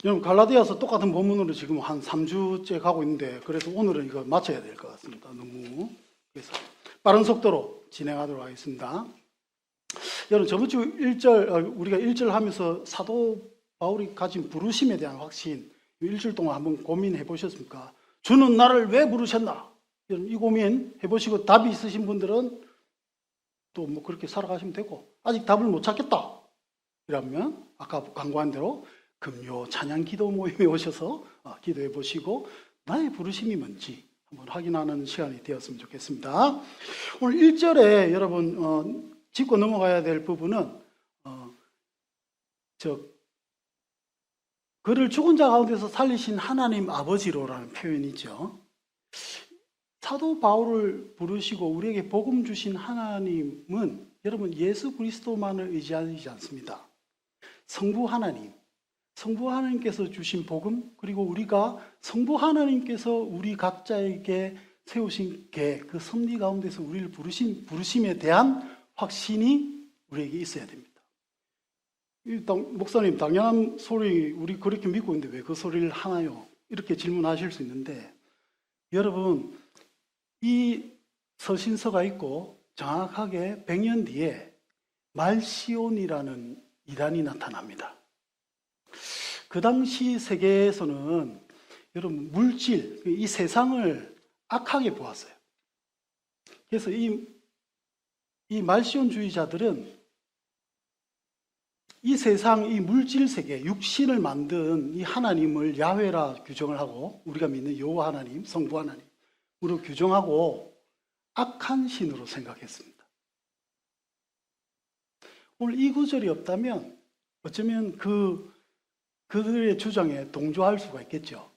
여러분, 갈라디아서 똑같은 본문으로 지금 한 3주째 가고 있는데, 그래서 오늘은 이거 마쳐야 될 것 같습니다. 너무. 그래서 빠른 속도로 진행하도록 하겠습니다. 여러분, 저번 주 1절, 우리가 1절 하면서 사도 바울이 가진 부르심에 대한 확신, 1절 동안 한번 고민해 보셨습니까? 주는 나를 왜 부르셨나? 여러분, 이 고민 해보시고 답이 있으신 분들은 또 뭐 그렇게 살아가시면 되고, 아직 답을 못 찾겠다 이러면 아까 광고한 대로 금요 찬양 기도 모임에 오셔서 기도해 보시고 나의 부르심이 뭔지 한번 확인하는 시간이 되었으면 좋겠습니다. 오늘 1절에 여러분 짚고 넘어가야 될 부분은 그를 죽은 자 가운데서 살리신 하나님 아버지로라는 표현이죠. 사도 바울을 부르시고 우리에게 복음 주신 하나님은 여러분 예수 그리스도만을 의지하지 않습니다. 성부 하나님께서 주신 복음, 그리고 우리가 성부 하나님께서 우리 각자에게 세우신 계획, 그 섭리 가운데서 우리를 부르심에 대한 확신이 우리에게 있어야 됩니다. 목사님, 당연한 소리 우리 그렇게 믿고 있는데 왜 그 소리를 하나요? 이렇게 질문하실 수 있는데, 여러분 이 서신서가 있고 정확하게 100년 뒤에 말시온이라는 이단이 나타납니다. 그 당시 세계에서는 여러분 물질, 이 세상을 악하게 보았어요. 그래서 이 말시온주의자들은 이 세상, 이 물질 세계, 육신을 만든 이 하나님을 야훼라 규정을 하고, 우리가 믿는 여호와 하나님, 성부 하나님으로 규정하고 악한 신으로 생각했습니다. 오늘 이 구절이 없다면 어쩌면 그들의 주장에 동조할 수가 있겠죠.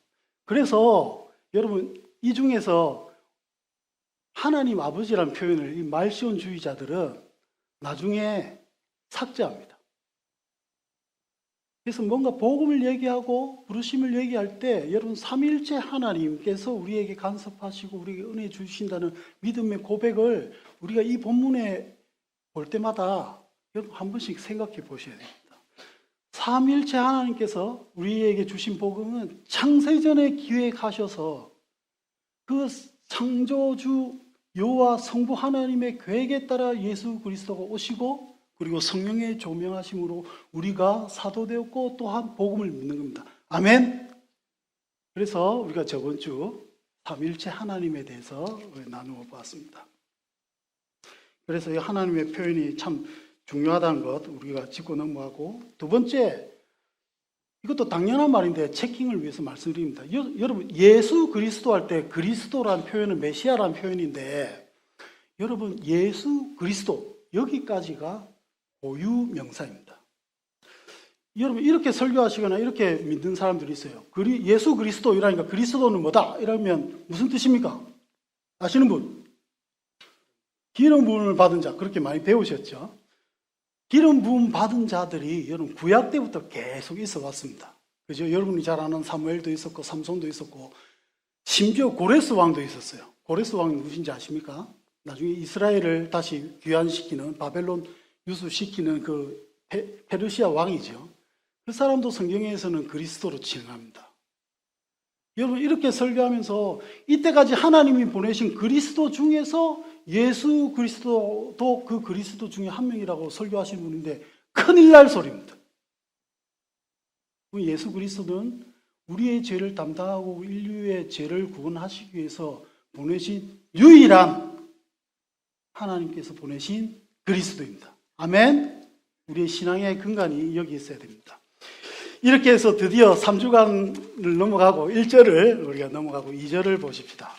그래서 여러분 이 중에서 하나님 아버지라는 표현을 이 말시온주의자들은 나중에 삭제합니다. 그래서 뭔가 복음을 얘기하고 부르심을 얘기할 때 여러분 삼위일체 하나님께서 우리에게 간섭하시고 우리에게 은혜 주신다는 믿음의 고백을 우리가 이 본문에 볼 때마다 여러분 한 번씩 생각해 보셔야 됩니다. 삼위일체 하나님께서 우리에게 주신 복음은 창세전에 기획하셔서 그 창조주 여호와 성부 하나님의 계획에 따라 예수 그리스도가 오시고, 그리고 성령의 조명하심으로 우리가 사도되었고 또한 복음을 믿는 겁니다. 아멘. 그래서 우리가 저번 주 삼위일체 하나님에 대해서 나누어 보았습니다. 그래서 이 하나님의 표현이 참 중요하다는 것 우리가 짚고 넘어가고, 두 번째, 이것도 당연한 말인데 체킹을 위해서 말씀드립니다. 여러분 예수 그리스도 할 때 그리스도라는 표현은 메시아라는 표현인데, 여러분 예수 그리스도 여기까지가 고유 명사입니다. 여러분 이렇게 설교하시거나 이렇게 믿는 사람들이 있어요. 예수 그리스도 이라니까 그리스도는 뭐다? 이러면 무슨 뜻입니까? 아시는 분? 기름 부음을 받은 자, 그렇게 많이 배우셨죠? 기름 부음 받은 자들이 여러분 구약 때부터 계속 있어 왔습니다. 그죠? 여러분이 잘 아는 사무엘도 있었고 삼손도 있었고 심지어 고레스 왕도 있었어요. 고레스 왕이 누구신지 아십니까? 나중에 이스라엘을 다시 귀환시키는, 바벨론 유수시키는 그 페르시아 왕이죠. 그 사람도 성경에서는 그리스도로 칭합니다. 여러분 이렇게 설교하면서 이때까지 하나님이 보내신 그리스도 중에서 예수 그리스도도 그 그리스도 중에 한 명이라고 설교하시는 분인데 큰일 날 소리입니다. 예수 그리스도는 우리의 죄를 담당하고 인류의 죄를 구원하시기 위해서 보내신 유일한 하나님께서 보내신 그리스도입니다. 아멘. 우리의 신앙의 근간이 여기 있어야 됩니다. 이렇게 해서 드디어 3주간을 넘어가고 1절을 우리가 넘어가고 2절을 보십시다.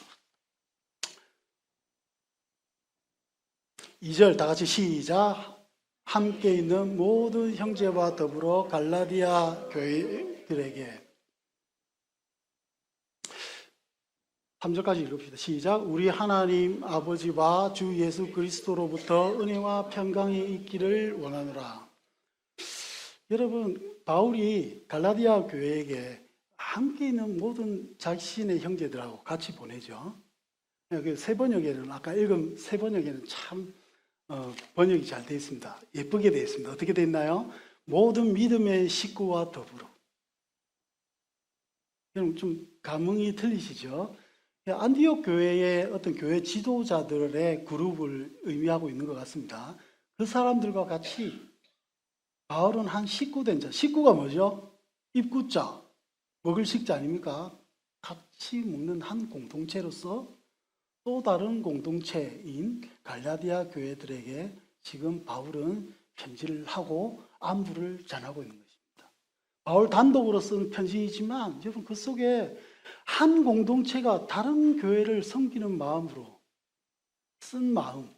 2절 다 같이 시작. 함께 있는 모든 형제와 더불어 갈라디아 교회들에게. 3절까지 읽읍시다. 시작. 우리 하나님 아버지와 주 예수 그리스도로부터 은혜와 평강이 있기를 원하노라. 여러분 바울이 갈라디아 교회에게 함께 있는 모든 자신의 형제들하고 같이 보내죠. 세 번역에는 아까 읽은 세 번역에는 참 번역이 잘 되어 있습니다. 예쁘게 되어 있습니다. 어떻게 되어 있나요? 모든 믿음의 식구와 더불어. 여러분 좀 감흥이 틀리시죠? 안디옥 교회의 어떤 교회 지도자들의 그룹을 의미하고 있는 것 같습니다. 그 사람들과 같이 바울은 한 식구된 자, 식구가 뭐죠? 입구자, 먹을 식자 아닙니까? 같이 먹는 한 공동체로서 또 다른 공동체인 갈라디아 교회들에게 지금 바울은 편지를 하고 안부를 전하고 있는 것입니다. 바울 단독으로 쓴 편지이지만 여러분 그 속에 한 공동체가 다른 교회를 섬기는 마음으로 쓴 마음,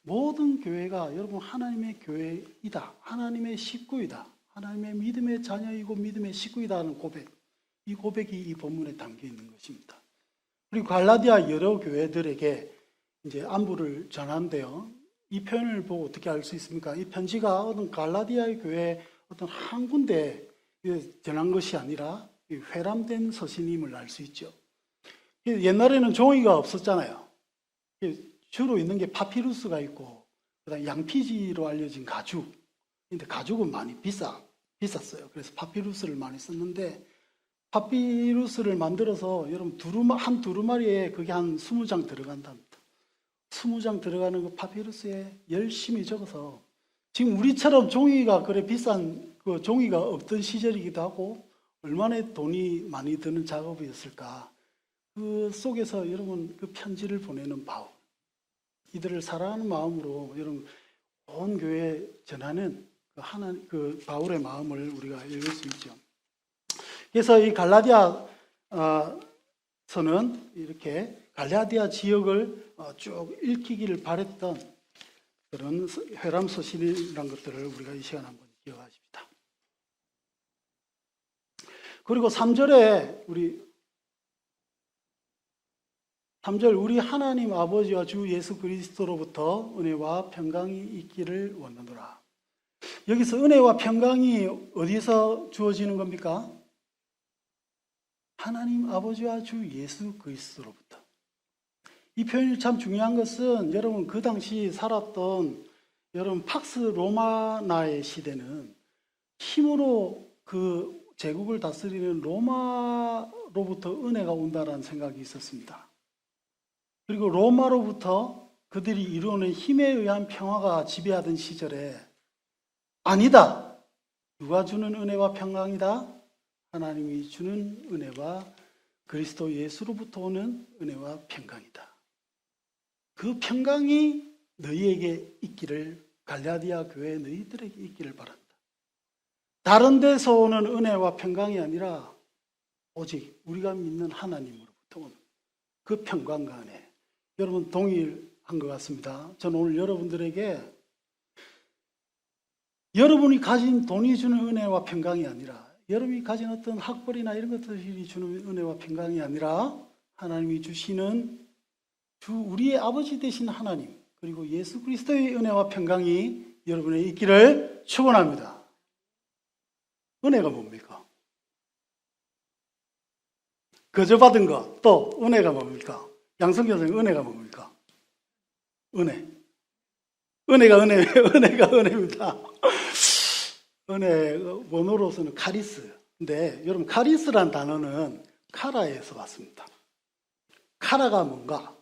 모든 교회가 여러분 하나님의 교회이다, 하나님의 식구이다, 하나님의 믿음의 자녀이고 믿음의 식구이다 하는 고백, 이 고백이 이 본문에 담겨 있는 것입니다. 그리고 갈라디아 여러 교회들에게 이제 안부를 전한대요. 이 표현을 보고 어떻게 알 수 있습니까? 이 편지가 어떤 갈라디아의 교회 어떤 한 군데 전한 것이 아니라 회람된 서신임을 알 수 있죠. 옛날에는 종이가 없었잖아요. 주로 있는 게 파피루스가 있고, 그다음 양피지로 알려진 가죽. 근데 가죽은 많이 비쌌어요. 그래서 파피루스를 많이 썼는데, 파피루스를 만들어서 여러분 한 두루마리에 그게 한 20장 들어간답니다. 20장 들어가는 그 파피루스에 열심히 적어서 지금 우리처럼 종이가 그래 비싼 그 종이가 없던 시절이기도 하고 얼마나 돈이 많이 드는 작업이었을까. 그 속에서 여러분 그 편지를 보내는 바울. 이들을 사랑하는 마음으로 여러분 온 교회에 전하는 그 바울의 마음을 우리가 읽을 수 있죠. 그래서 이 갈라디아서는 이렇게 갈라디아 지역을 쭉 읽히기를 바랬던 그런 회람 서신이라는 것들을 우리가 이 시간에 한번 기억하십시다. 그리고 3절에 우리 하나님 아버지와 주 예수 그리스도로부터 은혜와 평강이 있기를 원하노라. 여기서 은혜와 평강이 어디서 주어지는 겁니까? 하나님 아버지와 주 예수 그리스도로부터. 이 표현이 참 중요한 것은 여러분 그 당시 살았던 여러분 팍스 로마나의 시대는 힘으로 그 제국을 다스리는 로마로부터 은혜가 온다라는 생각이 있었습니다. 그리고 로마로부터 그들이 이루어낸 힘에 의한 평화가 지배하던 시절에 아니다. 누가 주는 은혜와 평강이다? 하나님이 주는 은혜와 그리스도 예수로부터 오는 은혜와 평강이다. 그 평강이 너희에게 있기를, 갈라디아 교회 너희들에게 있기를 바란다. 다른 데서 오는 은혜와 평강이 아니라 오직 우리가 믿는 하나님으로부터 오는 그 평강과 은혜. 여러분 동일한 것 같습니다. 저는 오늘 여러분들에게 여러분이 가진 돈이 주는 은혜와 평강이 아니라, 여러분이 가진 어떤 학벌이나 이런 것들이 주는 은혜와 평강이 아니라 하나님이 주시는 우리의 아버지 되신 하나님, 그리고 예수 그리스도의 은혜와 평강이 여러분에 있기를 축원합니다. 은혜가 뭡니까? 거저 받은 것, 또 은혜가 뭡니까? 양성교사님 은혜가 뭡니까? 은혜가 은혜입니다. 은혜 원어로서는 카리스. 근데 여러분 카리스란 단어는 카라에서 왔습니다. 카라가 뭔가?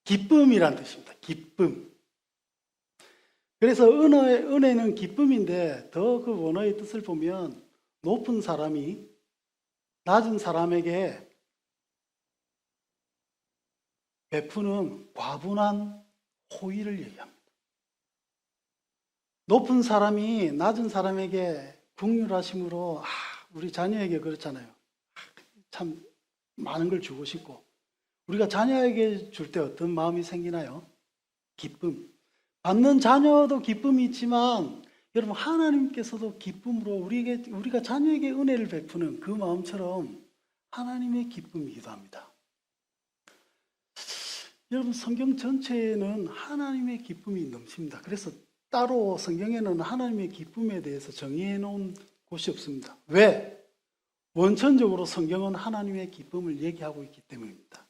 기쁨이란 뜻입니다. 기쁨. 그래서 은혜는 기쁨인데 더 그 원어의 뜻을 보면 높은 사람이 낮은 사람에게 베푸는 과분한 호의를 얘기합니다. 높은 사람이 낮은 사람에게 긍휼하심으로 우리 자녀에게 그렇잖아요. 참 많은 걸 주고 싶고 우리가 자녀에게 줄 때 어떤 마음이 생기나요? 기쁨. 받는 자녀도 기쁨이 있지만 여러분 하나님께서도 기쁨으로 우리가 자녀에게 은혜를 베푸는 그 마음처럼 하나님의 기쁨이기도 합니다. 여러분 성경 전체에는 하나님의 기쁨이 넘칩니다. 그래서 따로 성경에는 하나님의 기쁨에 대해서 정의해 놓은 곳이 없습니다. 왜? 원천적으로 성경은 하나님의 기쁨을 얘기하고 있기 때문입니다.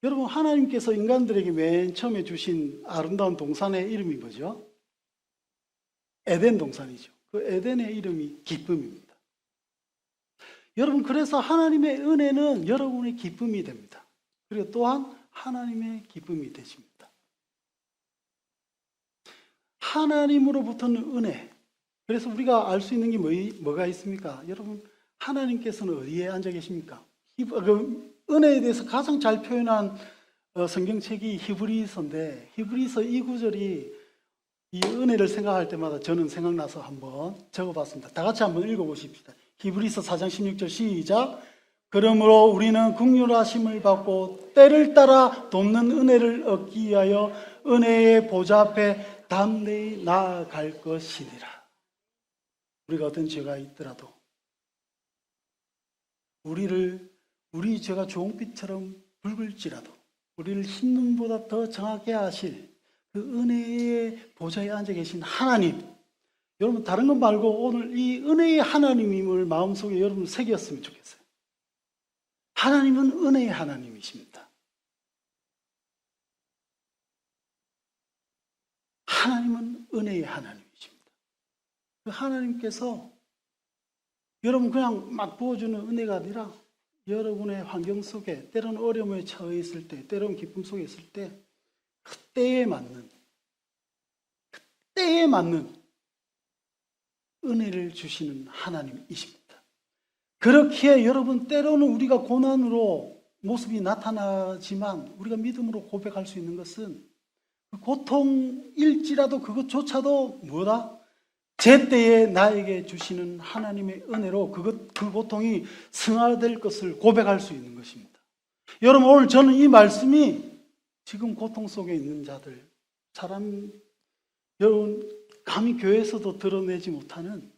여러분 하나님께서 인간들에게 맨 처음에 주신 아름다운 동산의 이름이 뭐죠? 에덴 동산이죠. 그 에덴의 이름이 기쁨입니다. 여러분, 그래서 하나님의 은혜는 여러분의 기쁨이 됩니다. 그리고 또한 하나님의 기쁨이 되십니다. 하나님으로부터는 은혜. 그래서 우리가 알 수 있는 게 뭐가 있습니까? 여러분, 하나님께서는 어디에 앉아 계십니까? 은혜에 대해서 가장 잘 표현한 성경책이 히브리서인데, 히브리서 이 구절이 이 은혜를 생각할 때마다 저는 생각나서 한번 적어봤습니다. 다 같이 한번 읽어보십시다. 히브리서 4장 16절 시작. 그러므로 우리는 긍휼하심을 받고 때를 따라 돕는 은혜를 얻기 위하여 은혜의 보좌 앞에 담대히 나아갈 것이니라. 우리가 어떤 죄가 있더라도 우리 죄가 주홍빛처럼 붉을지라도 우리를 흰눈보다 더 정하게 하실 그 은혜의 보좌에 앉아 계신 하나님, 여러분 다른 건 말고 오늘 이 은혜의 하나님임을 마음속에 여러분 새겼으면 좋겠어요. 하나님은 은혜의 하나님이십니다. 하나님은 은혜의 하나님이십니다. 그 하나님께서 여러분 그냥 막 부어주는 은혜가 아니라 여러분의 환경 속에 때로는 어려움에 처해 있을 때, 때로는 기쁨 속에 있을 때 그때에 맞는 은혜를 주시는 하나님이십니다. 그렇기에 여러분 때로는 우리가 고난으로 모습이 나타나지만 우리가 믿음으로 고백할 수 있는 것은 그 고통일지라도 그것조차도 뭐다? 제때에 나에게 주시는 하나님의 은혜로 그 고통이 승화될 것을 고백할 수 있는 것입니다. 여러분 오늘 저는 이 말씀이 지금 고통 속에 있는 자들, 여러분 감히 교회에서도 드러내지 못하는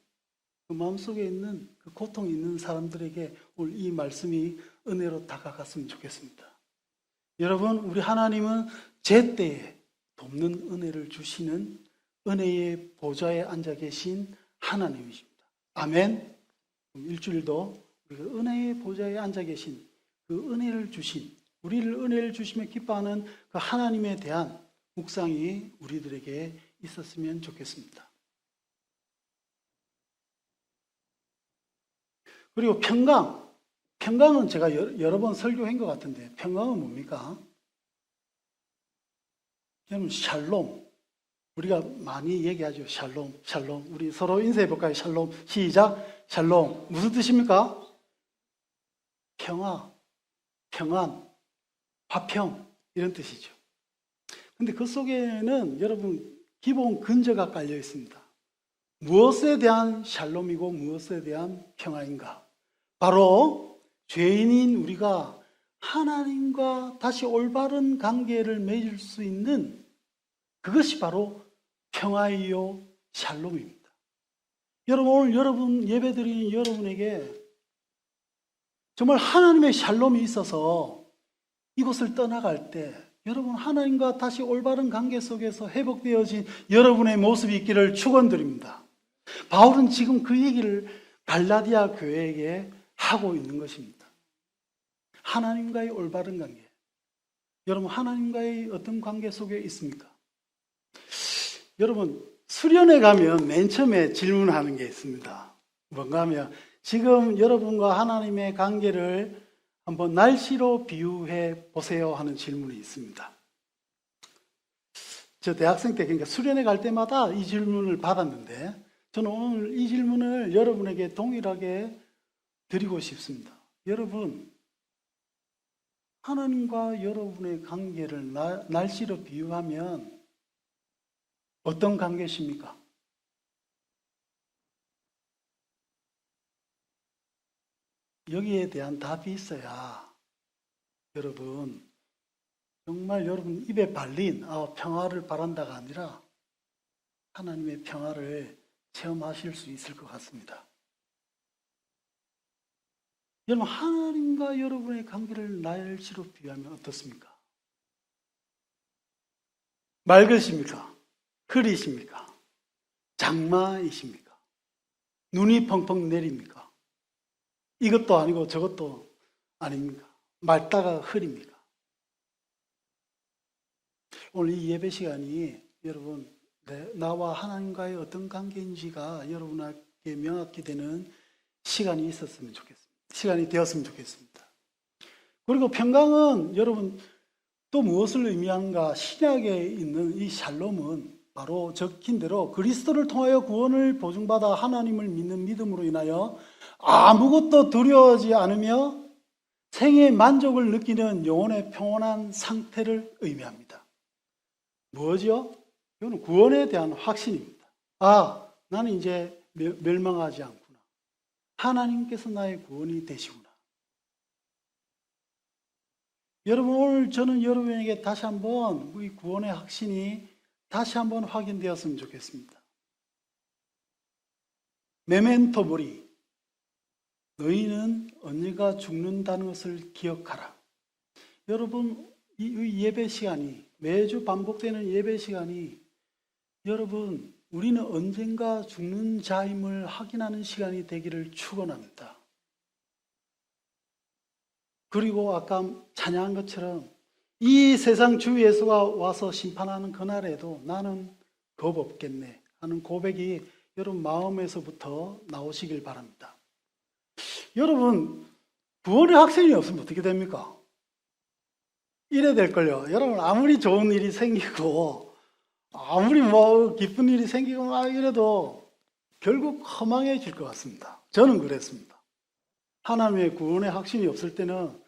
그 마음속에 있는 그 고통이 있는 사람들에게 오늘 이 말씀이 은혜로 다가갔으면 좋겠습니다. 여러분 우리 하나님은 제때에 돕는 은혜를 주시는 은혜의 보좌에 앉아 계신 하나님이십니다. 아멘. 일주일도 우리가 은혜의 보좌에 앉아 계신 그 은혜를 주신, 우리를 은혜를 주시며 기뻐하는 그 하나님에 대한 묵상이 우리들에게 있었으면 좋겠습니다. 그리고 평강은 제가 여러 번 설교한 것 같은데 평강은 뭡니까? 여러분 샬롬, 우리가 많이 얘기하죠. 샬롬. 우리 서로 인사해 볼까요? 샬롬. 시작. 샬롬. 무슨 뜻입니까? 평화, 평안, 화평 이런 뜻이죠. 근데 그 속에는 여러분 기본 근저가 깔려 있습니다. 무엇에 대한 샬롬이고 무엇에 대한 평화인가? 바로 죄인인 우리가 하나님과 다시 올바른 관계를 맺을 수 있는 그것이 바로 평화이요 샬롬입니다. 여러분 오늘 여러분 예배드리는 여러분에게 정말 하나님의 샬롬이 있어서 이곳을 떠나갈 때 여러분 하나님과 다시 올바른 관계 속에서 회복되어진 여러분의 모습이 있기를 축원드립니다. 바울은 지금 그 얘기를 갈라디아 교회에게 하고 있는 것입니다. 하나님과의 올바른 관계. 여러분 하나님과의 어떤 관계 속에 있습니까? 여러분 수련회 가면 맨 처음에 질문하는 게 있습니다. 뭔가 하면 지금 여러분과 하나님의 관계를 한번 날씨로 비유해 보세요 하는 질문이 있습니다. 저 대학생 때 그러니까 수련회 갈 때마다 이 질문을 받았는데 저는 오늘 이 질문을 여러분에게 동일하게 드리고 싶습니다. 여러분 하나님과 여러분의 관계를 날씨로 비유하면 어떤 관계십니까? 여기에 대한 답이 있어야 여러분 정말 여러분 입에 발린 평화를 바란다가 아니라 하나님의 평화를 체험하실 수 있을 것 같습니다. 여러분 하나님과 여러분의 관계를 날씨로 비유하면 어떻습니까? 맑으십니까? 흐리십니까? 장마이십니까? 눈이 펑펑 내립니까? 이것도 아니고 저것도 아닙니까? 맑다가 흐립니까? 오늘 이 예배 시간이 여러분 나와 하나님과의 어떤 관계인지가 여러분에게 명확히 되는 시간이 있었으면 좋겠습니다. 시간이 되었으면 좋겠습니다. 그리고 평강은 여러분 또 무엇을 의미하는가? 신약에 있는 이 샬롬은 바로 적힌 대로 그리스도를 통하여 구원을 보증받아 하나님을 믿는 믿음으로 인하여 아무것도 두려워하지 않으며 생애의 만족을 느끼는 영혼의 평온한 상태를 의미합니다. 뭐죠? 이거는 구원에 대한 확신입니다. 아, 나는 이제 멸망하지 않구나. 하나님께서 나의 구원이 되시구나. 여러분, 오늘 저는 여러분에게 다시 한번 이 구원의 확신이 다시 한번 확인되었으면 좋겠습니다. 메멘토 모리, 너희는 언젠가 죽는다는 것을 기억하라. 여러분, 이 예배 시간이, 매주 반복되는 예배 시간이 여러분, 우리는 언젠가 죽는 자임을 확인하는 시간이 되기를 축원합니다. 그리고 아까 찬양한 것처럼 이 세상 주 예수가 와서 심판하는 그날에도 나는 겁 없겠네 하는 고백이 여러분 마음에서부터 나오시길 바랍니다. 여러분, 구원의 확신이 없으면 어떻게 됩니까? 이래 될걸요. 여러분, 아무리 좋은 일이 생기고 아무리 뭐 기쁜 일이 생기고 막 이래도 결국 허망해질 것 같습니다. 저는 그랬습니다. 하나님의 구원의 확신이 없을 때는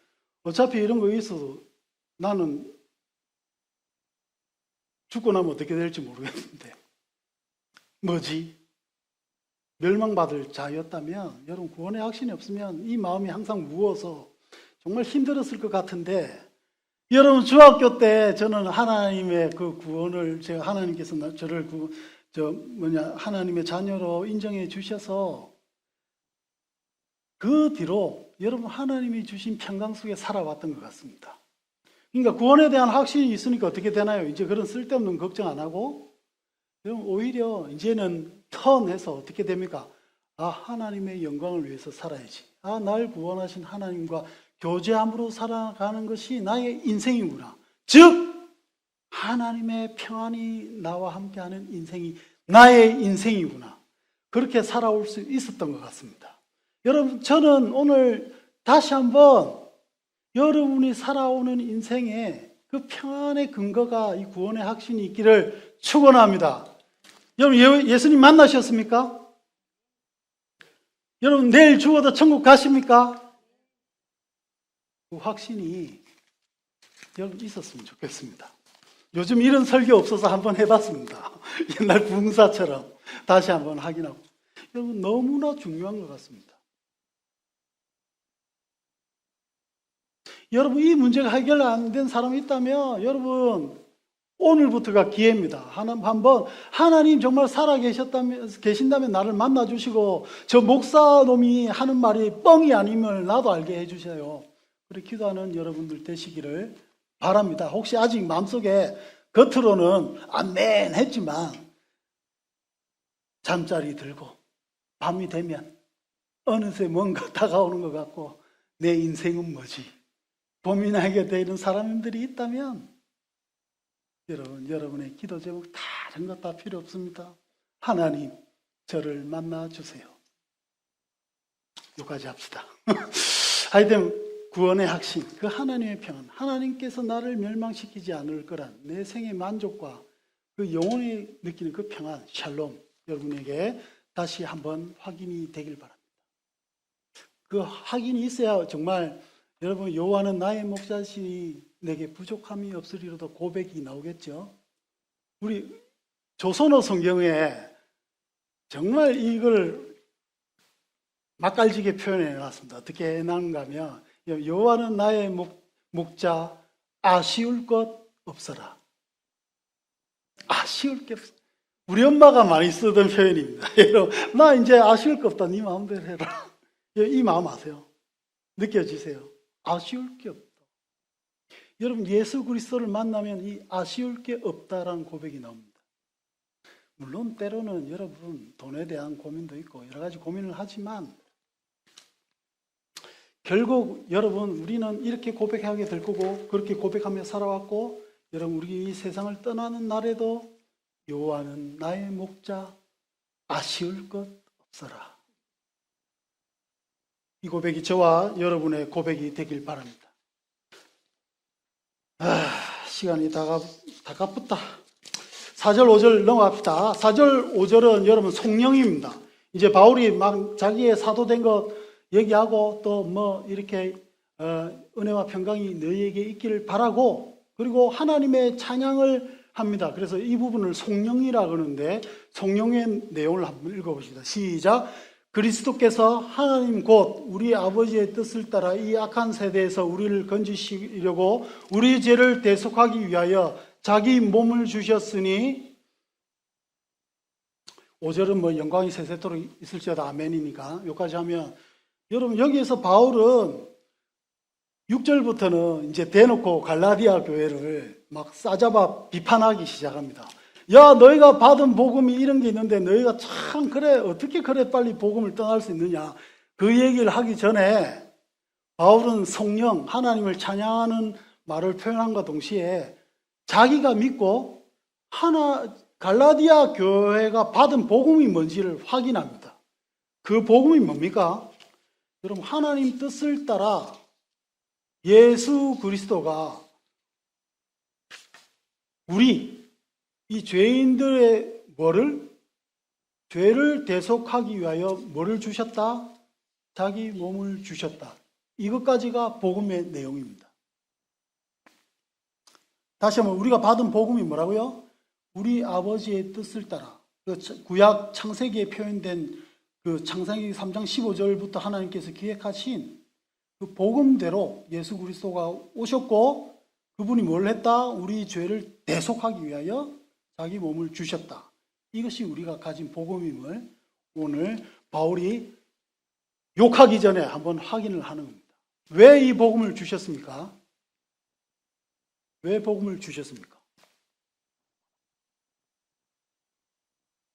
어차피 이런 거 있어도 나는 죽고 나면 어떻게 될지 모르겠는데 뭐지? 멸망받을 자였다면 여러분 구원의 확신이 없으면 이 마음이 항상 무거워서 정말 힘들었을 것 같은데 여러분 중학교 때 저는 하나님의 그 구원을 제가 하나님께서 저를 하나님의 자녀로 인정해 주셔서 그 뒤로 여러분 하나님이 주신 평강 속에 살아왔던 것 같습니다. 그러니까 구원에 대한 확신이 있으니까 어떻게 되나요? 이제 그런 쓸데없는 걱정 안 하고 여러분 오히려 이제는 턴해서 어떻게 됩니까? 아, 하나님의 영광을 위해서 살아야지. 아, 날 구원하신 하나님과 교제함으로 살아가는 것이 나의 인생이구나. 즉 하나님의 평안이 나와 함께하는 인생이 나의 인생이구나. 그렇게 살아올 수 있었던 것 같습니다. 여러분, 저는 오늘 다시 한번 여러분이 살아오는 인생에 그 평안의 근거가 이 구원의 확신이 있기를 축원합니다. 여러분, 예수님 만나셨습니까? 여러분, 내일 죽어도 천국 가십니까? 그 확신이 여러분 있었으면 좋겠습니다. 요즘 이런 설교 없어서 한번 해봤습니다. 옛날 부흥사처럼 다시 한번 확인하고. 여러분, 너무나 중요한 것 같습니다. 여러분, 이 문제가 해결 안 된 사람이 있다면 여러분 오늘부터가 기회입니다. 한번 하나님 정말 살아 계신다면 나를 만나 주시고 저 목사놈이 하는 말이 뻥이 아님을 나도 알게 해주셔요. 그렇게 기도하는 여러분들 되시기를 바랍니다. 혹시 아직 마음속에 겉으로는 아멘 했지만 잠자리 들고 밤이 되면 어느새 뭔가 다가오는 것 같고 내 인생은 뭐지? 고민하게 되는 사람들이 있다면 여러분의 기도 제목 다른 것 다 필요 없습니다. 하나님, 저를 만나 주세요. 여기까지 합시다. 하여튼 구원의 확신, 그 하나님의 평안, 하나님께서 나를 멸망시키지 않을 거란 내 생의 만족과 그 영혼이 느끼는 그 평안, 샬롬, 여러분에게 다시 한번 확인이 되길 바랍니다. 그 확인이 있어야 정말 여러분 여호와는 나의 목자시니 내게 부족함이 없으리로도 고백이 나오겠죠. 우리 조선어 성경에 정말 이걸 맛깔지게 표현해 놨습니다. 어떻게 해놨는가 하면 여호와는 나의 목자 아쉬울 것 없어라. 아쉬울 게 없어. 우리 엄마가 많이 쓰던 표현입니다. 여러분, 나 이제 아쉬울 거 없다. 네 마음대로 해라. 이 마음 아세요? 느껴지세요? 아쉬울 게 없다. 여러분, 예수 그리스도를 만나면 이 아쉬울 게 없다라는 고백이 나옵니다. 물론 때로는 여러분 돈에 대한 고민도 있고 여러 가지 고민을 하지만 결국 여러분 우리는 이렇게 고백하게 될 거고 그렇게 고백하며 살아왔고 여러분 우리 이 세상을 떠나는 날에도 여호와는 나의 목자 아쉬울 것 없어라. 이 고백이 저와 여러분의 고백이 되길 바랍니다. 시간이 다 가쁘다. 4절 5절 넘어갑시다. 4절 5절은 여러분 성령입니다. 이제 바울이 막 자기의 사도된 것 얘기하고 또 뭐 이렇게 은혜와 평강이 너희에게 있기를 바라고, 그리고 하나님의 찬양을 합니다. 그래서 이 부분을 성령이라 그러는데 성령의 내용을 한번 읽어보십니다. 시작. 그리스도께서 하나님 곧 우리 아버지의 뜻을 따라 이 악한 세대에서 우리를 건지시려고 우리 죄를 대속하기 위하여 자기 몸을 주셨으니, 5절은 뭐 영광이 세세토록 있을지어다 아멘이니까 여기까지 하면, 여러분 여기에서 바울은 6절부터는 이제 대놓고 갈라디아 교회를 막 싸잡아 비판하기 시작합니다. 야, 너희가 받은 복음이 이런 게 있는데 너희가 참 그래 어떻게 그래 빨리 복음을 떠날 수 있느냐, 그 얘기를 하기 전에 바울은 성령 하나님을 찬양하는 말을 표현함과 동시에 자기가 믿고 갈라디아 교회가 받은 복음이 뭔지를 확인합니다. 그 복음이 뭡니까? 여러분, 하나님 뜻을 따라 예수 그리스도가 우리 이 죄인들의 죄를 대속하기 위하여 뭐를 주셨다? 자기 몸을 주셨다. 이것까지가 복음의 내용입니다. 다시 한번, 우리가 받은 복음이 뭐라고요? 우리 아버지의 뜻을 따라, 구약 창세기에 표현된 그 창세기 3장 15절부터 하나님께서 기획하신 그 복음대로 예수 그리스도가 오셨고, 그분이 뭘 했다? 우리 죄를 대속하기 위하여 자기 몸을 주셨다. 이것이 우리가 가진 복음임을 오늘 바울이 욕하기 전에 한번 확인을 하는 겁니다. 왜 이 복음을 주셨습니까? 왜 복음을 주셨습니까?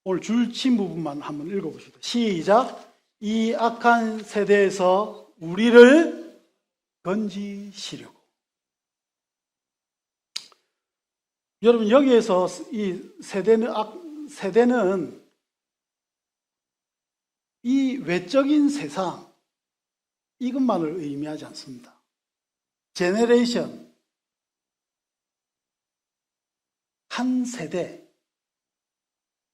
오늘 줄친 부분만 한번 읽어보시죠. 시작. 이 악한 세대에서 우리를 건지시려고. 여러분, 여기에서 이 세대는 이 외적인 세상, 이것만을 의미하지 않습니다. 제네레이션, 한 세대.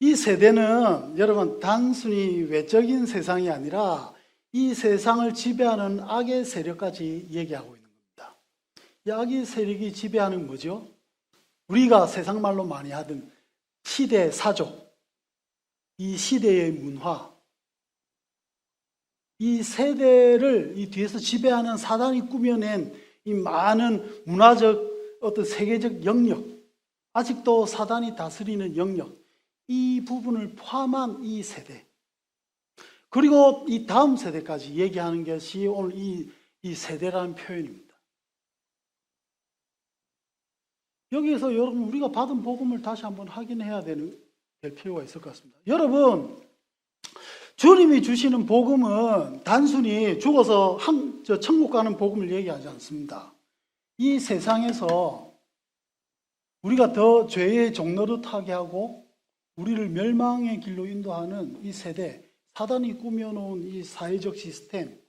이 세대는 여러분 단순히 외적인 세상이 아니라 이 세상을 지배하는 악의 세력까지 얘기하고 있는 겁니다. 이 악의 세력이 지배하는 뭐죠? 우리가 세상 말로 많이 하던 시대 사족, 이 시대의 문화, 이 세대를 이 뒤에서 지배하는 사단이 꾸며낸 이 많은 문화적 어떤 세계적 영역, 아직도 사단이 다스리는 영역, 이 부분을 포함한 이 세대, 그리고 이 다음 세대까지 얘기하는 것이 오늘 이 세대라는 표현입니다. 여기에서 여러분, 우리가 받은 복음을 다시 한번 확인해야 될 필요가 있을 것 같습니다. 여러분, 주님이 주시는 복음은 단순히 죽어서 천국 가는 복음을 얘기하지 않습니다. 이 세상에서 우리가 더 죄의 종노릇하게 하고 우리를 멸망의 길로 인도하는 이 세대, 사단이 꾸며놓은 이 사회적 시스템,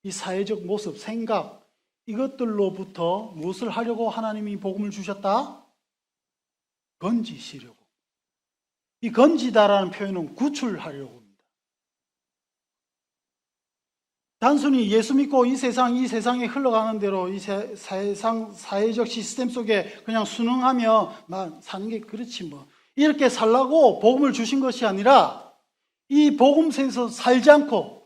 이 사회적 모습, 생각, 이것들로부터 무엇을 하려고 하나님이 복음을 주셨다? 건지시려고. 이 건지다라는 표현은 구출하려고 합니다. 단순히 예수 믿고 이 세상에 흘러가는 대로 이 세상 사회적 시스템 속에 그냥 순응하며 사는 게 그렇지 뭐, 이렇게 살라고 복음을 주신 것이 아니라 이 복음에서 살지 않고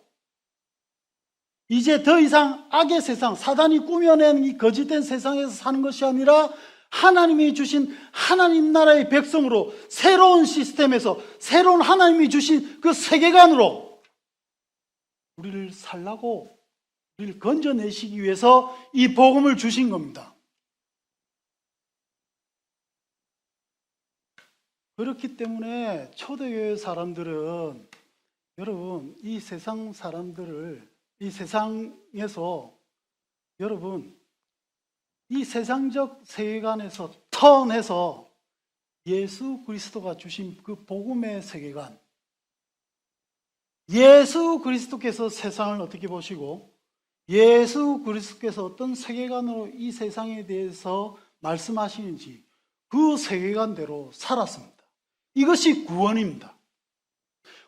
이제 더 이상 악의 세상, 사단이 꾸며낸 이 거짓된 세상에서 사는 것이 아니라 하나님이 주신 하나님 나라의 백성으로 새로운 시스템에서 새로운 하나님이 주신 그 세계관으로 우리를 살라고, 우리를 건져내시기 위해서 이 복음을 주신 겁니다. 그렇기 때문에 초대교회 사람들은 여러분, 이 세상 사람들을 이 세상에서 여러분 이 세상적 세계관에서 턴해서 예수 그리스도가 주신 그 복음의 세계관, 예수 그리스도께서 세상을 어떻게 보시고 예수 그리스도께서 어떤 세계관으로 이 세상에 대해서 말씀하시는지 그 세계관대로 살았습니다. 이것이 구원입니다.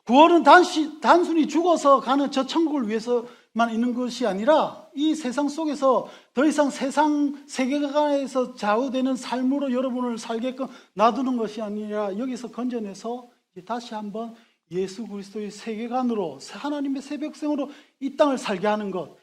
구원은 단순히 죽어서 가는 저 천국을 위해서만 있는 것이 아니라 이 세상 속에서 더 이상 세상 세계관에서 좌우되는 삶으로 여러분을 살게끔 놔두는 것이 아니라 여기서 건져내서 다시 한번 예수 그리스도의 세계관으로 하나님의 새 백성으로 이 땅을 살게 하는 것,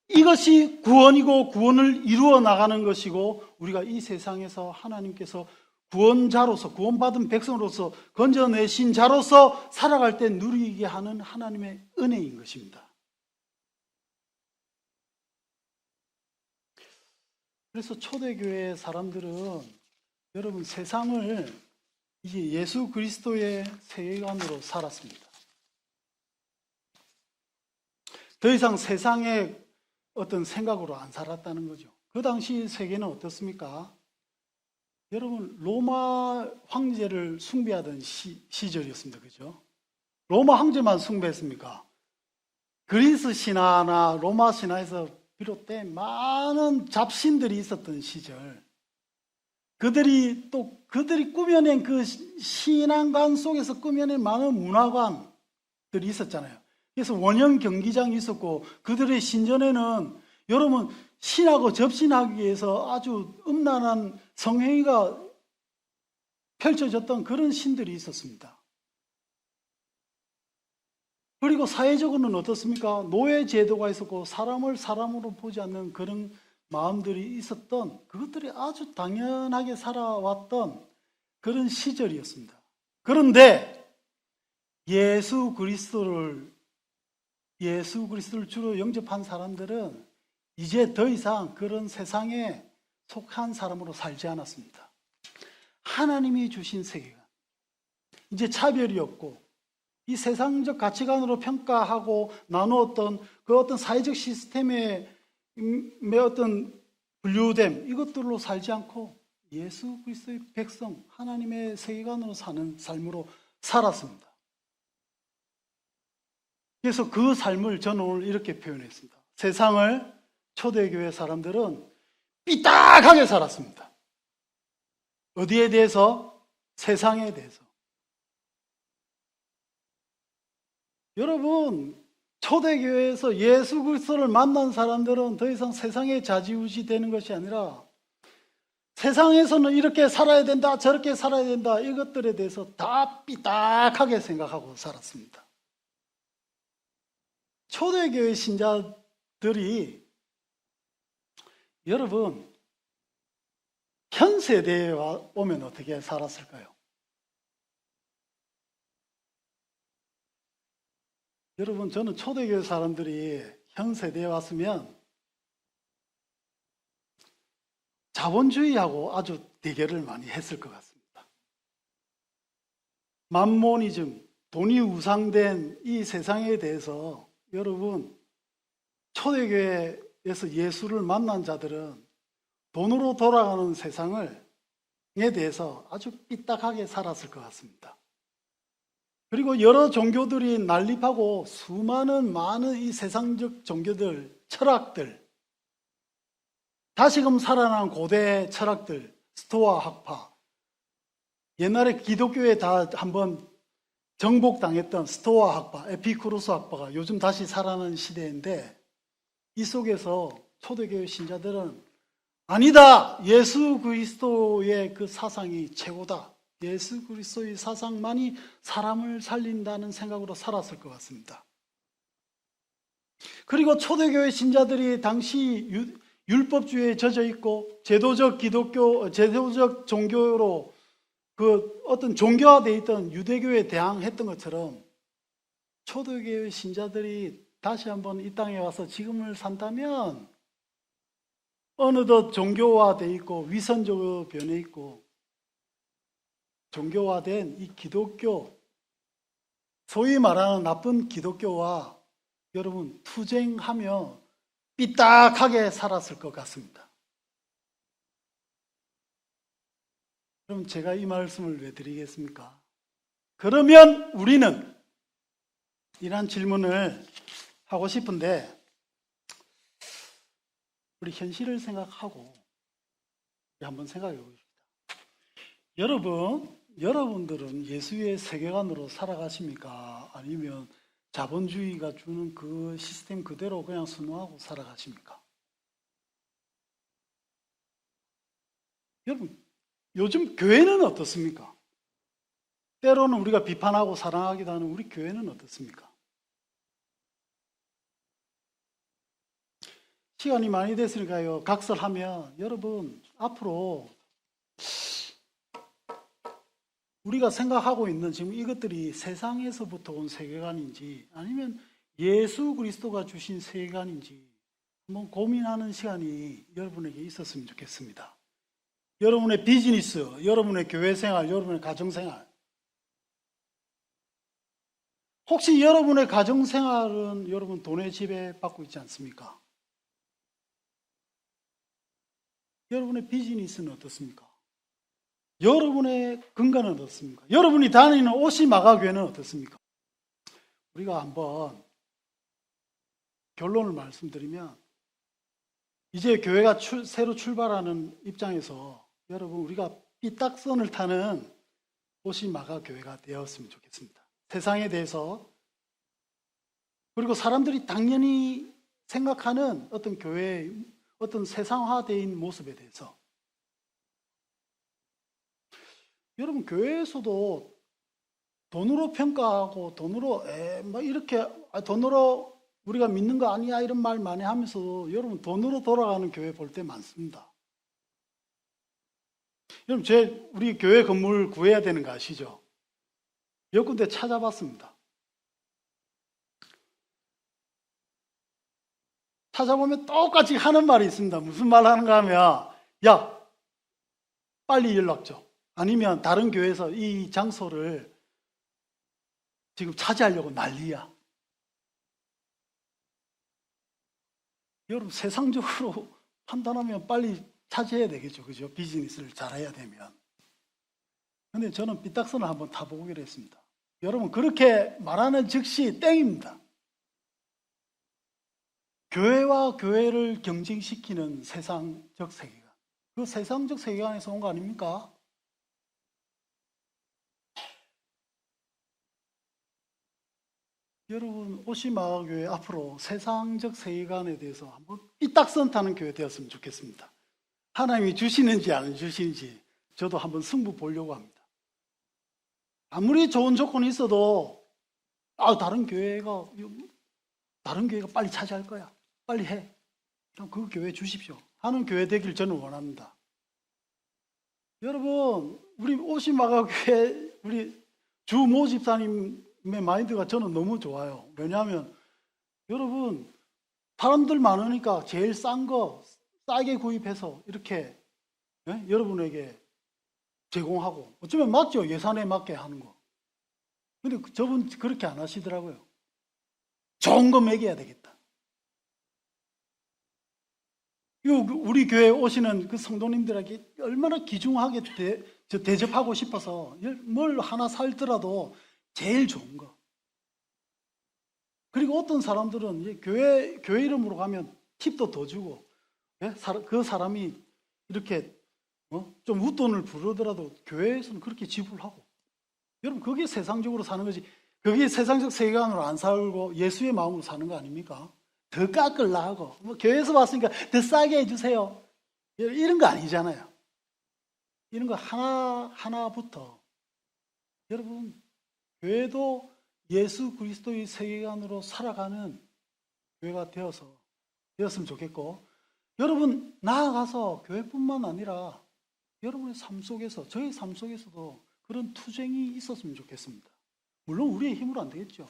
이것이 구원이고 구원을 이루어 나가는 것이고 우리가 이 세상에서 하나님께서 구원자로서 구원받은 백성으로서 건져내신 자로서 살아갈 때 누리게 하는 하나님의 은혜인 것입니다. 그래서 초대교회 사람들은 여러분 세상을 이제 예수 그리스도의 세계관으로 살았습니다. 더 이상 세상의 어떤 생각으로 안 살았다는 거죠. 그 당시 세계는 어떻습니까? 여러분 로마 황제를 숭배하던 시절이었습니다. 그죠? 로마 황제만 숭배했습니까? 그리스 신화나 로마 신화에서 비롯된 많은 잡신들이 있었던 시절, 그들이 꾸며낸 그 신앙관 속에서 꾸며낸 많은 문화관들이 있었잖아요. 그래서 원형 경기장이 있었고 그들의 신전에는 여러분 신하고 접신하기 위해서 아주 음란한 성행위가 펼쳐졌던 그런 신들이 있었습니다. 그리고 사회적으로는 어떻습니까? 노예 제도가 있었고 사람을 사람으로 보지 않는 그런 마음들이 있었던, 그것들이 아주 당연하게 살아왔던 그런 시절이었습니다. 그런데 예수 그리스도를 주로 영접한 사람들은 이제 더 이상 그런 세상에 속한 사람으로 살지 않았습니다. 하나님이 주신 세계관, 이제 차별이 없고 이 세상적 가치관으로 평가하고 나누었던 그 어떤 사회적 시스템의 어떤 분류됨, 이것들로 살지 않고 예수 그리스도의 백성, 하나님의 세계관으로 사는 삶으로 살았습니다. 그래서 그 삶을 저는 오늘 이렇게 표현했습니다. 세상을 초대교회 사람들은 삐딱하게 살았습니다. 어디에 대해서? 세상에 대해서. 여러분, 초대교회에서 예수 그리스도를 만난 사람들은 더 이상 세상에 좌지우지 되는 것이 아니라 세상에서는 이렇게 살아야 된다, 저렇게 살아야 된다, 이것들에 대해서 다 삐딱하게 생각하고 살았습니다. 초대교회 신자들이 여러분 현 세대에 오면 어떻게 살았을까요? 여러분, 저는 초대교회 사람들이 현 세대에 왔으면 자본주의하고 아주 대결을 많이 했을 것 같습니다. 만모니즘, 돈이 우상된 이 세상에 대해서 여러분, 초대교회에서 예수를 만난 자들은 돈으로 돌아가는 세상에 대해서 아주 삐딱하게 살았을 것 같습니다. 그리고 여러 종교들이 난립하고 많은 이 세상적 종교들, 철학들, 다시금 살아난 고대 철학들, 스토아 학파, 옛날에 기독교에 다 한번 정복당했던 스토아 학파, 에피쿠로스 학파가 요즘 다시 살아난 시대인데, 이 속에서 초대교회 신자들은 아니다, 예수 그리스도의 그 사상이 최고다, 예수 그리스도의 사상만이 사람을 살린다는 생각으로 살았을 것 같습니다. 그리고 초대교회 신자들이 당시 율법주의에 젖어 있고 제도적 종교로 그 어떤 종교화되어 있던 유대교에 대항했던 것처럼 초대교회 신자들이 다시 한번 이 땅에 와서 지금을 산다면 어느덧 종교화되어 있고 위선적으로 변해 있고 종교화된 이 기독교, 소위 말하는 나쁜 기독교와 여러분 투쟁하며 삐딱하게 살았을 것 같습니다. 그럼 제가 이 말씀을 왜 드리겠습니까? 그러면 우리는 이런 질문을 하고 싶은데 우리 현실을 생각하고 한번 생각해 보십시다. 여러분들은 예수의 세계관으로 살아가십니까? 아니면 자본주의가 주는 그 시스템 그대로 그냥 순응하고 살아가십니까? 여러분, 요즘 교회는 어떻습니까? 때로는 우리가 비판하고 사랑하기도 하는 우리 교회는 어떻습니까? 시간이 많이 됐으니까요. 각설하면 여러분 앞으로 우리가 생각하고 있는 지금 이것들이 세상에서부터 온 세계관인지 아니면 예수 그리스도가 주신 세계관인지 한번 고민하는 시간이 여러분에게 있었으면 좋겠습니다. 여러분의 비즈니스, 여러분의 교회 생활, 여러분의 가정 생활. 혹시 여러분의 가정 생활은 여러분 돈의 지배받고 있지 않습니까? 여러분의 비즈니스는 어떻습니까? 여러분의 근간은 어떻습니까? 여러분이 다니는 오시마가교회는 어떻습니까? 우리가 한번 결론을 말씀드리면 이제 교회가 새로 출발하는 입장에서 여러분 우리가 삐딱선을 타는 오시마가교회가 되었으면 좋겠습니다. 세상에 대해서 그리고 사람들이 당연히 생각하는 어떤 교회의 어떤 세상화된 모습에 대해서 여러분 교회에서도 돈으로 평가하고 돈으로 뭐 이렇게 돈으로 우리가 믿는 거 아니야 이런 말 많이 하면서 여러분 돈으로 돌아가는 교회 볼 때 많습니다. 여러분 우리 교회 건물 구해야 되는 거 아시죠? 몇 군데 찾아봤습니다. 찾아보면 똑같이 하는 말이 있습니다. 무슨 말 하는가 하면 야 빨리 연락 줘. 아니면 다른 교회에서 이 장소를 지금 차지하려고 난리야. 여러분 세상적으로 판단하면 빨리 차지해야 되겠죠. 그죠? 비즈니스를 잘해야 되면. 근데 저는 삐딱선을 한번 타보기로 했습니다. 여러분 그렇게 말하는 즉시 땡입니다. 교회와 교회를 경쟁시키는 세상적 세계관. 그 세상적 세계관에서 온 거 아닙니까? 여러분 오시마가교회 앞으로 세상적 세계관에 대해서 한번 삐딱선 타는 교회 되었으면 좋겠습니다. 하나님이 주시는지 안 주시는지 저도 한번 승부 보려고 합니다. 아무리 좋은 조건이 있어도 다른 교회가 빨리 차지할 거야. 빨리 해. 그럼 그 교회 주십시오. 하는 교회 되길 저는 원합니다. 여러분 우리 오시마가교회 우리 주모 집사님의 마인드가 저는 너무 좋아요. 왜냐하면 여러분 사람들 많으니까 제일 싼 거 싸게 구입해서 이렇게 여러분에게 제공하고 어쩌면 맞죠. 예산에 맞게 하는 거. 근데 저분 그렇게 안 하시더라고요. 좋은 거 먹여야 되겠다. 우리 교회에 오시는 그 성도님들에게 얼마나 귀중하게 대접하고 싶어서 뭘 하나 살더라도 제일 좋은 거. 그리고 어떤 사람들은 이제 교회 이름으로 가면 팁도 더 주고 그 사람이 이렇게 좀 웃돈을 부르더라도 교회에서는 그렇게 지불하고. 여러분 그게 세상적으로 사는 거지. 그게 세상적 세계관으로 안 살고 예수의 마음으로 사는 거 아닙니까? 더 깎으려 하고 교회에서 왔으니까 더 싸게 해주세요. 이런 거 아니잖아요. 이런 거 하나부터 여러분 교회도 예수 그리스도의 세계관으로 살아가는 교회가 되었으면 좋겠고 여러분 나아가서 교회뿐만 아니라 여러분의 삶 속에서 저의 삶 속에서도 그런 투쟁이 있었으면 좋겠습니다. 물론 우리의 힘으로 안 되겠죠.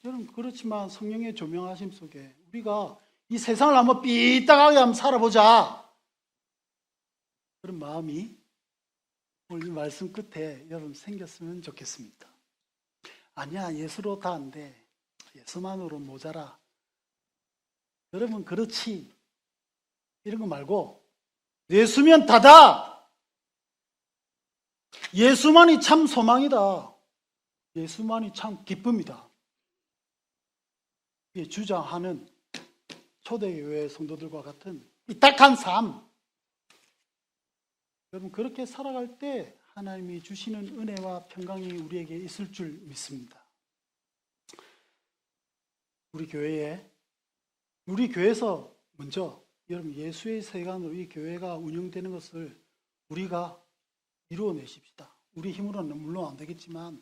여러분 그렇지만 성령의 조명하심 속에 우리가 이 세상을 한번 삐딱하게 한번 살아보자 그런 마음이 오늘 말씀 끝에 여러분 생겼으면 좋겠습니다. 아니야 예수로 다 안 돼. 예수만으로 모자라. 여러분 그렇지 이런 거 말고 예수면 다다. 예수만이 참 소망이다. 예수만이 참 기쁨이다. 주장하는 초대교회 성도들과 같은 삐딱한 삶, 여러분 그렇게 살아갈 때 하나님이 주시는 은혜와 평강이 우리에게 있을 줄 믿습니다. 우리 교회에서 먼저 여러분 예수의 세관으로 이 교회가 운영되는 것을 우리가 이루어내십시다. 우리 힘으로는 물론 안 되겠지만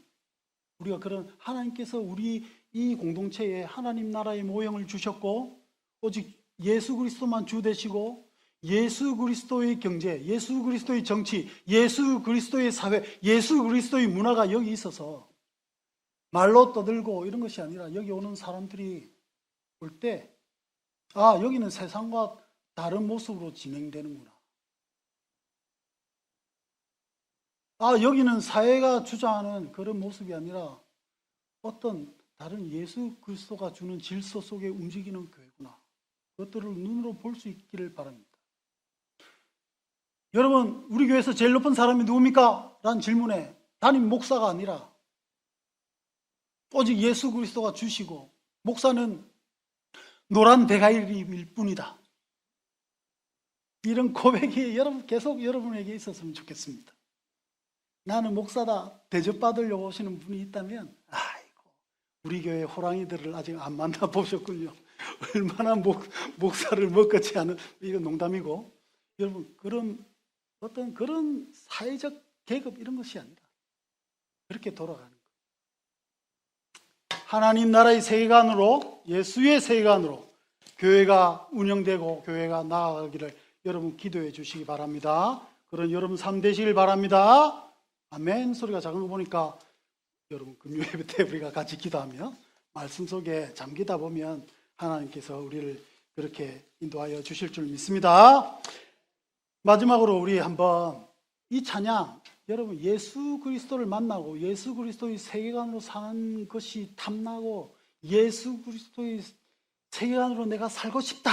우리가 그런 하나님께서 우리 이 공동체에 하나님 나라의 모형을 주셨고 오직 예수 그리스도만 주 되시고 예수 그리스도의 경제, 예수 그리스도의 정치, 예수 그리스도의 사회, 예수 그리스도의 문화가 여기 있어서 말로 떠들고 이런 것이 아니라 여기 오는 사람들이 볼 때 여기는 세상과 다른 모습으로 진행되는구나. 여기는 사회가 주장하는 그런 모습이 아니라 어떤 다른 예수 그리스도가 주는 질서 속에 움직이는 교회구나. 그것들을 눈으로 볼 수 있기를 바랍니다. 여러분, 우리 교회에서 제일 높은 사람이 누굽니까? 라는 질문에 담임 목사가 아니라 오직 예수 그리스도가 주시고 목사는 노란 대가리일 뿐이다. 이런 고백이 계속 여러분에게 있었으면 좋겠습니다. 나는 목사다 대접받으려고 오시는 분이 있다면 우리 교회 호랑이들을 아직 안 만나보셨군요. 얼마나 목사를 먹겠지 않은, 이건 농담이고, 여러분 그런 사회적 계급 이런 것이 아니라 그렇게 돌아가는 것. 하나님 나라의 세계관으로, 예수의 세계관으로 교회가 운영되고 교회가 나아가기를 여러분 기도해 주시기 바랍니다. 그런 여러분 삶 되시길 바랍니다. 아멘. 소리가 작은 거 보니까 여러분 금요예배 때 우리가 같이 기도하며 말씀 속에 잠기다 보면 하나님께서 우리를 그렇게 인도하여 주실 줄 믿습니다. 마지막으로 우리 한번 이 찬양, 여러분 예수 그리스도를 만나고 예수 그리스도의 세계관으로 사는 것이 탐나고 예수 그리스도의 세계관으로 내가 살고 싶다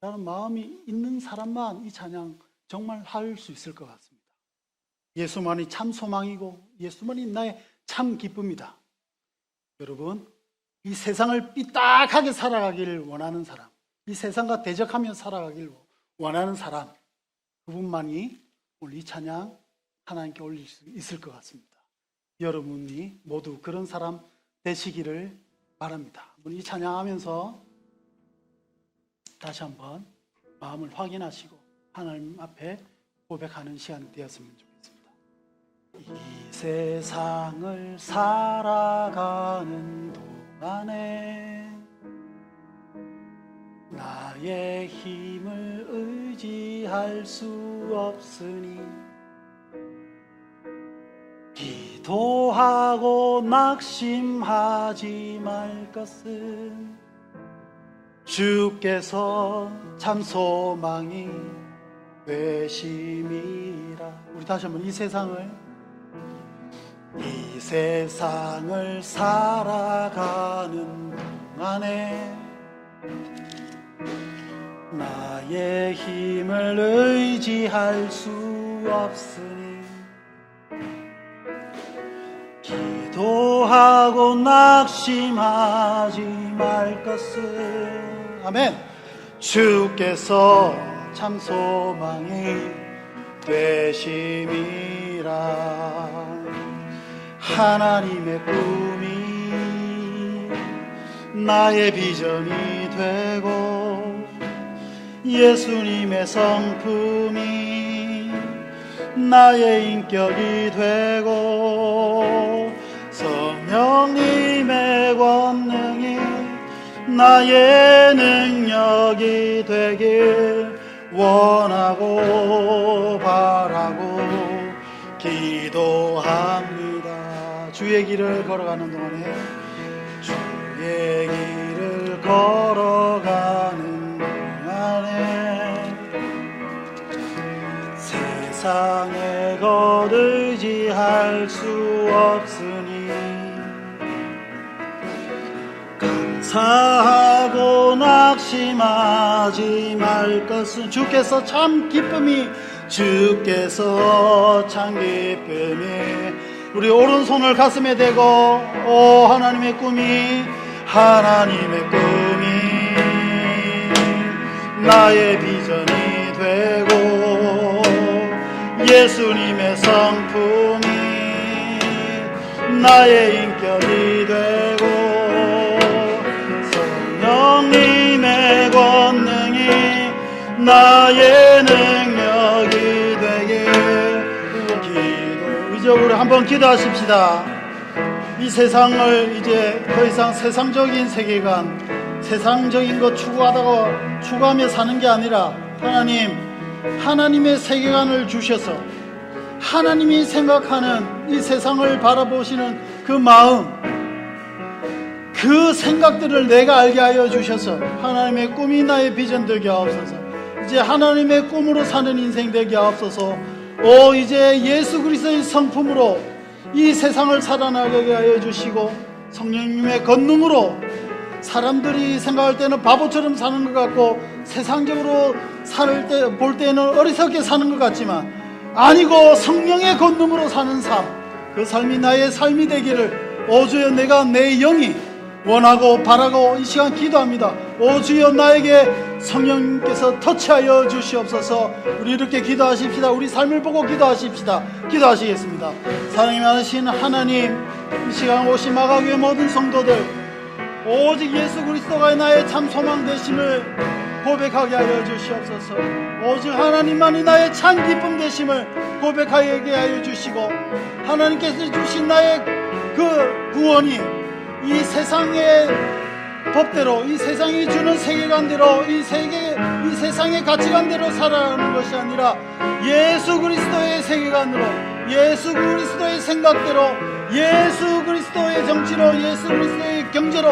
라는 마음이 있는 사람만 이 찬양 정말 할 수 있을 것 같습니다. 예수만이 참 소망이고 예수만이 나의 참 기쁨이다. 여러분, 이 세상을 삐딱하게 살아가기를 원하는 사람, 이 세상과 대적하며 살아가기를 원하는 사람, 그분만이 오늘 이 찬양 하나님께 올릴 수 있을 것 같습니다. 여러분이 모두 그런 사람 되시기를 바랍니다. 이 찬양하면서 다시 한번 마음을 확인하시고 하나님 앞에 고백하는 시간이 되었으면 좋겠습니다. 이 세상을 살아가는 동안에 나의 힘을 의지할 수 없으니 기도하고 낙심하지 말 것은 주께서 참 소망이 되심이라. 우리 다시 한번 이 세상을 살아가는 동안에 나의 힘을 의지할 수 없으니 기도하고 낙심하지 말 것을 아멘. 주께서 참 소망이 되심이라. 하나님의 꿈이 나의 비전이 되고 예수님의 성품이 나의 인격이 되고 성령님의 권능이 나의 능력이 되길 원하고 바라고 기도합니다. 주의 길을 걸어가는 동안에 주의 길을 걸어가는 동안에 세상에 것 의지할 수 없으니 감사하고 낙심하지 말 것은 주께서 참 기쁨이 우리 오른손을 가슴에 대고 오 하나님의 꿈이 하나님의 꿈이 나의 비전이 되고 예수님의 성품이 나의 인격이 되고 성령님의 권능이 나의 능력이 되게 의적으로 한번 기도하십시다. 이 세상을 이제 더 이상 세상적인 세계관, 세상적인 것 추구하며 사는 게 아니라 하나님의 세계관을 주셔서 하나님이 생각하는 이 세상을 바라보시는 그 마음, 그 생각들을 내가 알게 하여 주셔서 하나님의 꿈이 나의 비전 되게 하옵소서. 이제 하나님의 꿈으로 사는 인생 되게 하옵소서. 이제 예수 그리스도의 성품으로 이 세상을 살아나가게 하여 주시고 성령님의 권능으로 사람들이 생각할 때는 바보처럼 사는 것 같고 세상적으로 볼 때는 어리석게 사는 것 같지만 아니고 성령의 권능으로 사는 삶, 그 삶이 나의 삶이 되기를 주여 내가 내 영이 원하고 바라고 이 시간 기도합니다. 주여 나에게 성령님께서 터치하여 주시옵소서. 우리 이렇게 기도하십시다. 우리 삶을 보고 기도하십시다. 기도하시겠습니다. 사랑이 많으신 하나님, 이 시간 오신 마가교회 모든 성도들 오직 예수 그리스도가 나의 참 소망 되심을 고백하게 하여 주시옵소서. 오직 하나님만이 나의 참 기쁨 되심을 고백하게 하여 주시고 하나님께서 주신 나의 그 구원이 이 세상의 법대로 이 세상이 주는 세계관대로 이 세상의 가치관대로 살아가는 것이 아니라 예수 그리스도의 세계관으로 예수 그리스도의 생각대로 예수 그리스도의 정치로 예수 그리스도의 경제로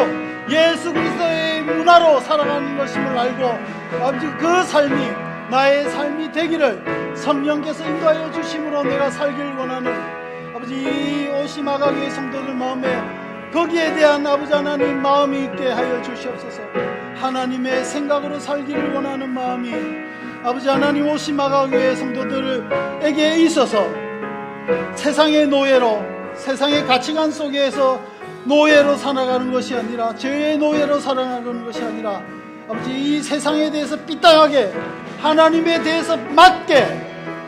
예수 그리스도의 문화로 살아가는 것임을 알고 아버지 그 삶이 나의 삶이 되기를 성령께서 인도하여 주심으로 내가 살기를 원하는 아버지 이 오시마가교회 성도들 마음에 거기에 대한 아버지 하나님 마음이 있게 하여 주시옵소서. 하나님의 생각으로 살기를 원하는 마음이 아버지 하나님 오시마가교회 성도들에게 있어서 세상의 노예로 세상의 가치관 속에서 노예로 살아가는 것이 아니라 죄의 노예로 살아가는 것이 아니라 아버지 이 세상에 대해서 삐딱하게 하나님에 대해서 맞게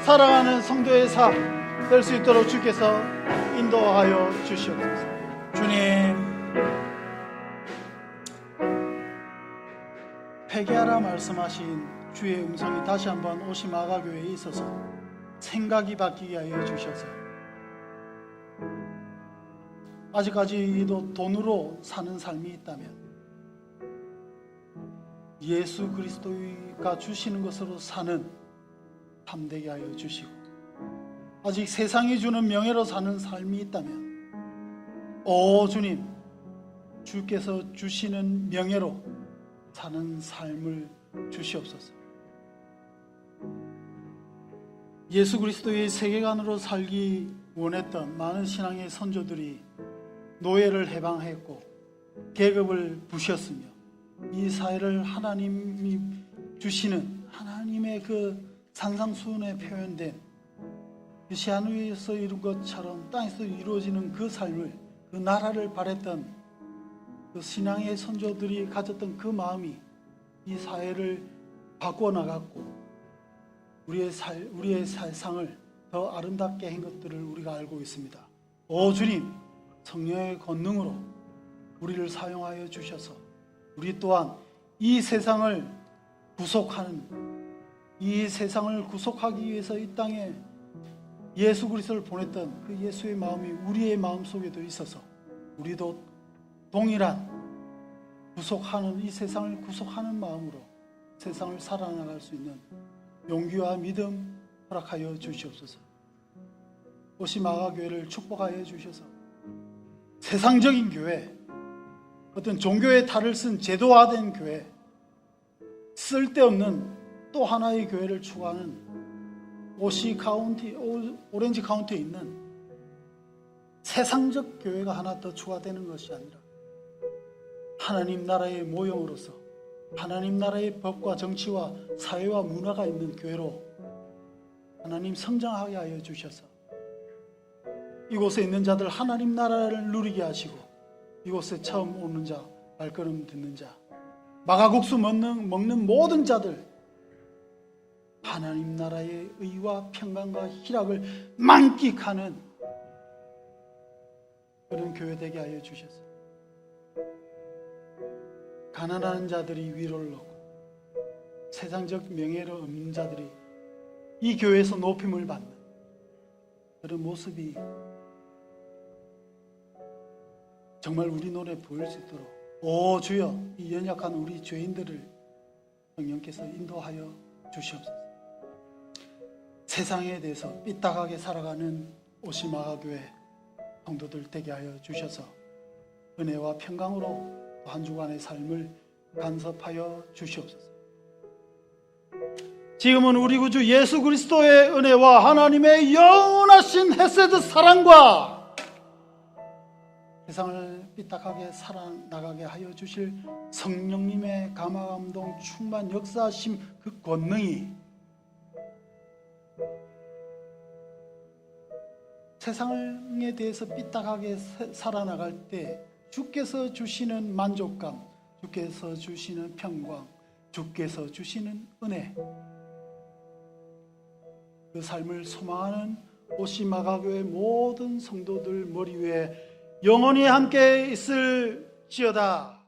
살아가는 성도의 삶 될 수 있도록 주께서 인도하여 주시옵소서. 주님, 회개하라 말씀하신 주의 음성이 다시 한번 오시마가교회에 있어서 생각이 바뀌게 하여 주셔서 아직까지도 돈으로 사는 삶이 있다면 예수 그리스도가 주시는 것으로 사는 삶 되게 하여 주시고 아직 세상이 주는 명예로 사는 삶이 있다면 주님, 주께서 주시는 명예로 사는 삶을 주시옵소서. 예수 그리스도의 세계관으로 살기 원했던 많은 신앙의 선조들이 노예를 해방했고 계급을 부셨으며 이 사회를 하나님이 주시는 하나님의 그 산상수훈에 표현된 그 시한 위에서 이룬 것처럼 땅에서 이루어지는 그 삶을 그 나라를 바랬던 그 신앙의 선조들이 가졌던 그 마음이 이 사회를 바꾸어 나갔고 우리의 세상을 더 아름답게 한 것들을 우리가 알고 있습니다. 주님, 성령의 권능으로 우리를 사용하여 주셔서 우리 또한 이 세상을 구속하기 위해서 이 땅에 예수 그리스도를 보냈던 그 예수의 마음이 우리의 마음속에도 있어서 우리도 동일한 이 세상을 구속하는 마음으로 세상을 살아나갈 수 있는 용기와 믿음 허락하여 주시옵소서. 오시마가교회를 축복하여 주셔서 세상적인 교회, 어떤 종교의 탈을 쓴 제도화된 교회, 쓸데없는 또 하나의 교회를 추구하는 오렌지 카운티에 있는 세상적 교회가 하나 더 추가되는 것이 아니라 하나님 나라의 모형으로서 하나님 나라의 법과 정치와 사회와 문화가 있는 교회로 하나님 성장하게 하여 주셔서 이곳에 있는 자들 하나님 나라를 누리게 하시고 이곳에 처음 오는 자 발걸음 듣는 자, 마가국수 먹는 모든 자들, 하나님 나라의 의와 평강과 희락을 만끽하는 그런 교회 되게 하여 주셔서 가난한 자들이 위로를 얻고 세상적 명예를 얻는 자들이 이 교회에서 높임을 받는 그런 모습이 정말 우리 눈에 보일 수 있도록 오 주여 이 연약한 우리 죄인들을 성령께서 인도하여 주시옵소서. 세상에 대해서 삐딱하게 살아가는 오시마가교회 성도들 되게 하여 주셔서 은혜와 평강으로 한 주간의 삶을 간섭하여 주시옵소서. 지금은 우리 구주 예수 그리스도의 은혜와 하나님의 영원하신 헤세드 사랑과 세상을 삐딱하게 살아나가게 하여 주실 성령님의 감화감동 충만 역사하심 그 권능이 세상에 대해서 삐딱하게 살아나갈 때 주께서 주시는 만족감, 주께서 주시는 평강, 주께서 주시는 은혜, 그 삶을 소망하는 오시마가교회 모든 성도들 머리 위에 영원히 함께 있을지어다.